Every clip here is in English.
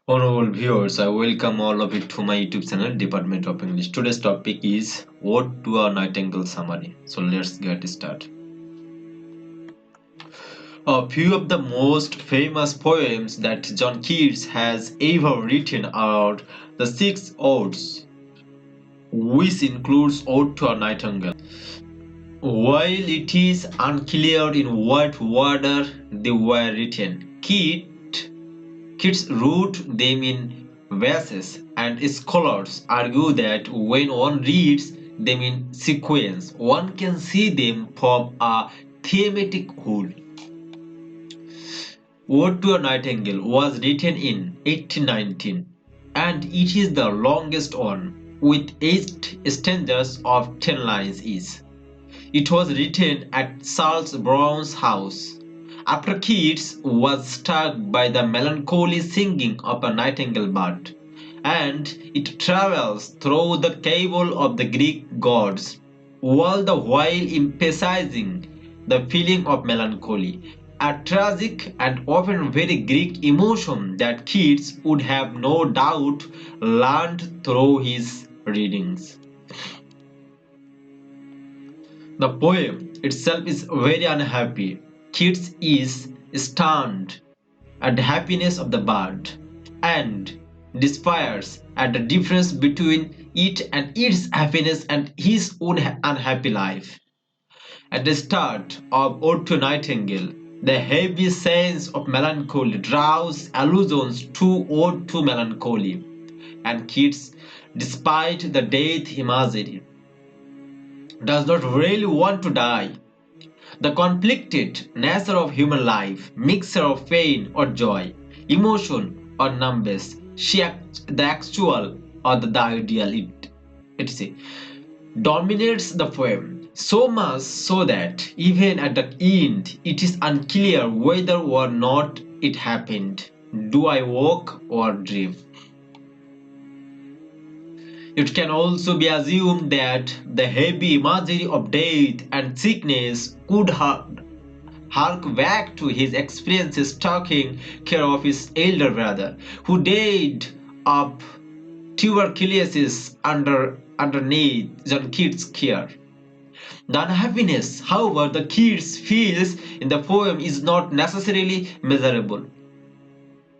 Honorable viewers, I welcome all of you to my YouTube channel, Department of English. Today's topic is Ode to a Nightingale Summary. So let's get started. A few of the most famous poems that John Keats has ever written are the six odes, which includes Ode to a Nightingale. While it is unclear in what order they were written, Keats wrote them in verses, and scholars argue that when one reads them in sequence, one can see them form a thematic whole. Ode to a Nightingale was written in 1819, and it is the longest one, with 8 stanzas of 10 lines each. It was written at Charles Brown's house. After Keats was struck by the melancholy singing of a nightingale bird, and it travels through the cable of the Greek gods, all the while emphasizing the feeling of melancholy, a tragic and often very Greek emotion that Keats would have no doubt learned through his readings. The poem itself is very unhappy. Keats is stunned at the happiness of the bird and despairs at the difference between it and its happiness and his own unhappy life. At the start of Ode to Nightingale, the heavy sense of melancholy draws allusions to Ode to Melancholy, and Keats, despite the death imagery, does not really want to die. The conflicted nature of human life, mixture of pain or joy, emotion or numbness, the actual or the ideal, it dominates the poem. So much so that even at the end, it is unclear whether or not it happened. Do I walk or dream? It can also be assumed that the heavy imagery of death and sickness could hark back to his experiences taking care of his elder brother, who died of tuberculosis underneath John Keats' care. The unhappiness, however, the Keats feels in the poem is not necessarily measurable.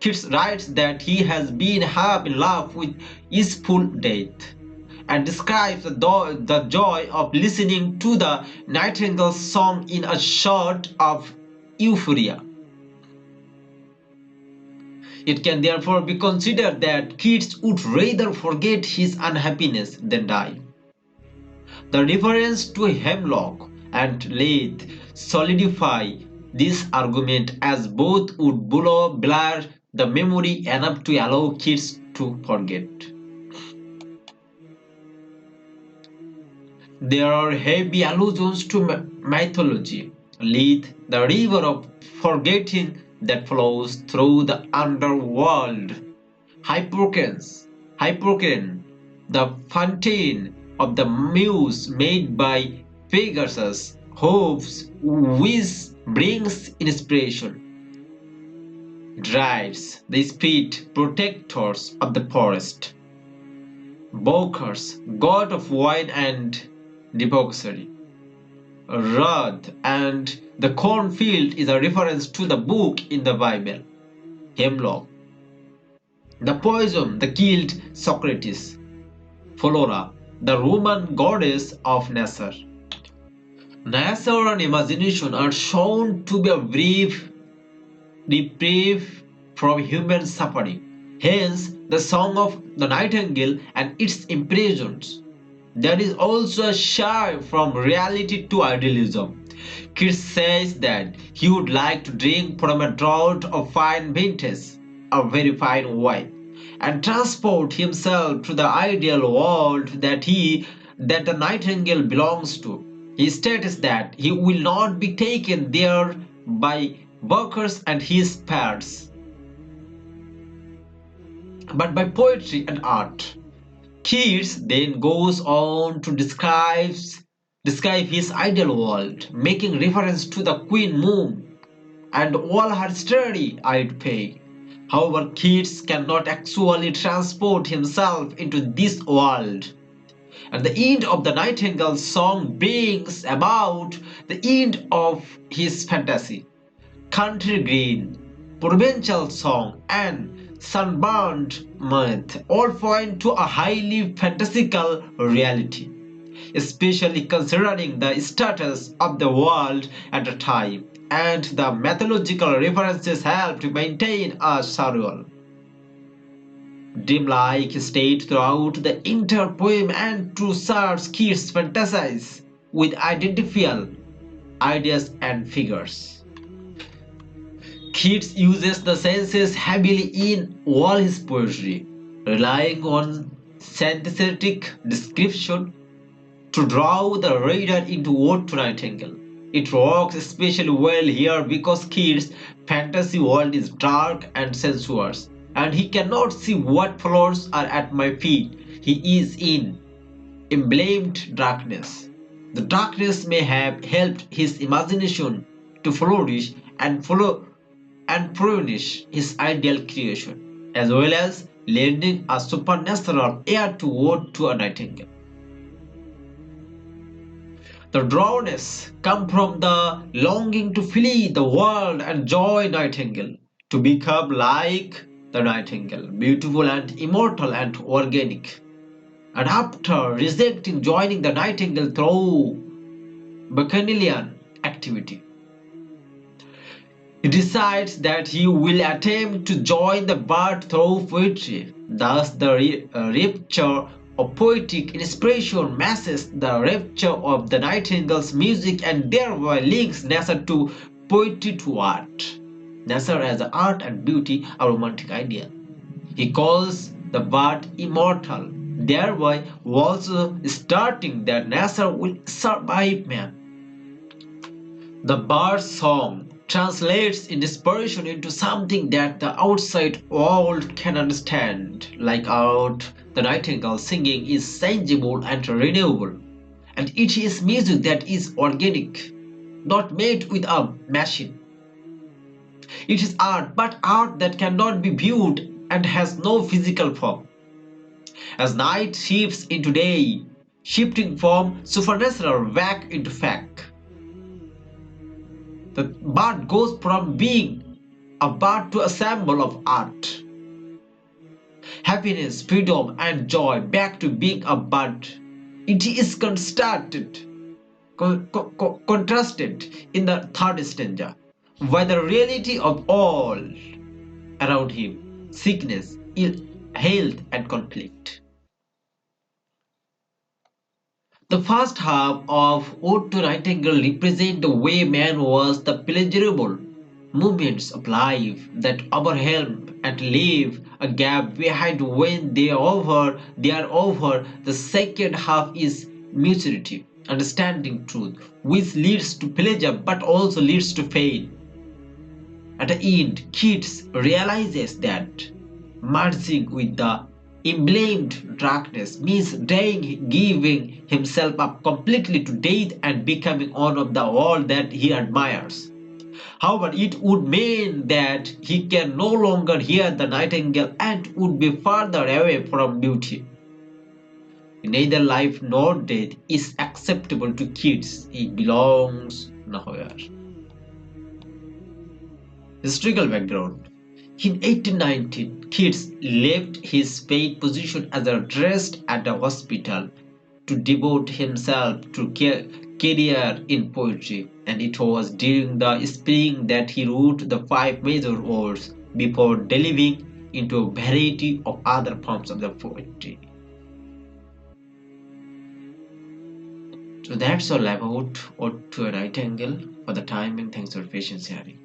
Keats writes that he has been half in love with easeful death, and describes the joy of listening to the nightingale's song in a sort of euphoria. It can therefore be considered that Keats would rather forget his unhappiness than die. The reference to hemlock and leaf solidify this argument, as both would blur the memory enough to allow Keats to forget. There are heavy allusions to mythology. Leith, the river of forgetting that flows through the underworld. Hippocrene, the fountain of the muse made by Pegasus, hopes which brings inspiration. Dryas, the spirit protectors of the forest. Bacchus, god of wine and debauchery. Wrath and the cornfield is a reference to the book in the Bible. Hemlock, the poison that killed Socrates. Flora, the Roman goddess of nature. Nature and imagination are shown to be a brief reprieve from human suffering. Hence, the song of the nightingale and its impressions. There is also a shy from reality to idealism. Keats says that he would like to drink from a draught of fine vintage, a very fine wine, and transport himself to the ideal world that the nightingale belongs to. He states that he will not be taken there by Bacchus and his peers, but by poetry and art. Keats then goes on to describe his ideal world, making reference to the Queen Moon and all her starry-eyed fay. However, Keats cannot actually transport himself into this world. At the end of the Nightingale song brings about the end of his fantasy. Country Green, Provincial Song, and Sunburned Myth all point to a highly fantastical reality, especially considering the status of the world at the time, and the mythological references help to maintain a surreal, dreamlike state throughout the entire poem and to serve Keats fantasize with identifiable ideas and figures. Keats uses the senses heavily in all his poetry, relying on synthetic description to draw the reader into Ode to Nightingale. It works especially well here because Keats' fantasy world is dark and sensuous, and he cannot see what flowers are at my feet. He is in emblemed darkness. The darkness may have helped his imagination to flourish and furnish his ideal creation, as well as lending a supernatural air to Ode to a Nightingale. The drownness come from the longing to flee the world and join Nightingale, to become like the Nightingale, beautiful and immortal and organic. And after rejecting joining the Nightingale through Bacchanalian activity, he decides that he will attempt to join the bird through poetry. Thus, the rapture of poetic inspiration matches the rapture of the Nightingale's music and thereby links nature to poetry to art. Nature as art and beauty, a romantic ideal. He calls the bird immortal, thereby also starting that nature will survive man. The bird's song translates inspiration into something that the outside world can understand, like out the nightingale singing is tangible and renewable, and it is music that is organic, not made with a machine. It is art, but art that cannot be viewed and has no physical form. As night shifts into day, shifting from supernatural back into fact, the bird goes from being a bird to a symbol of art. Happiness, freedom, and joy back to being a bird. It is contrasted in the third stanza by the reality of all around him, sickness, ill health, and conflict. The first half of Ode to Nightingale represents the way man was the pleasurable moments of life that overwhelm and leave a gap behind when they are over. The second half is maturity, understanding truth, which leads to pleasure but also leads to pain. At the end, Keats realizes that merging with the emblemed darkness means dying, giving himself up completely to death and becoming one of the world that he admires. However, it would mean that he can no longer hear the nightingale and would be further away from beauty. Neither life nor death is acceptable to Keats. He belongs nowhere. Historical background. In 1819, Keats left his paid position as a nurse at a hospital to devote himself to career in poetry, and it was during the spring that he wrote the five major odes before delving into a variety of other forms of the poetry. So that's all about Ode to a Nightingale. For the time and thanks for patience sharing.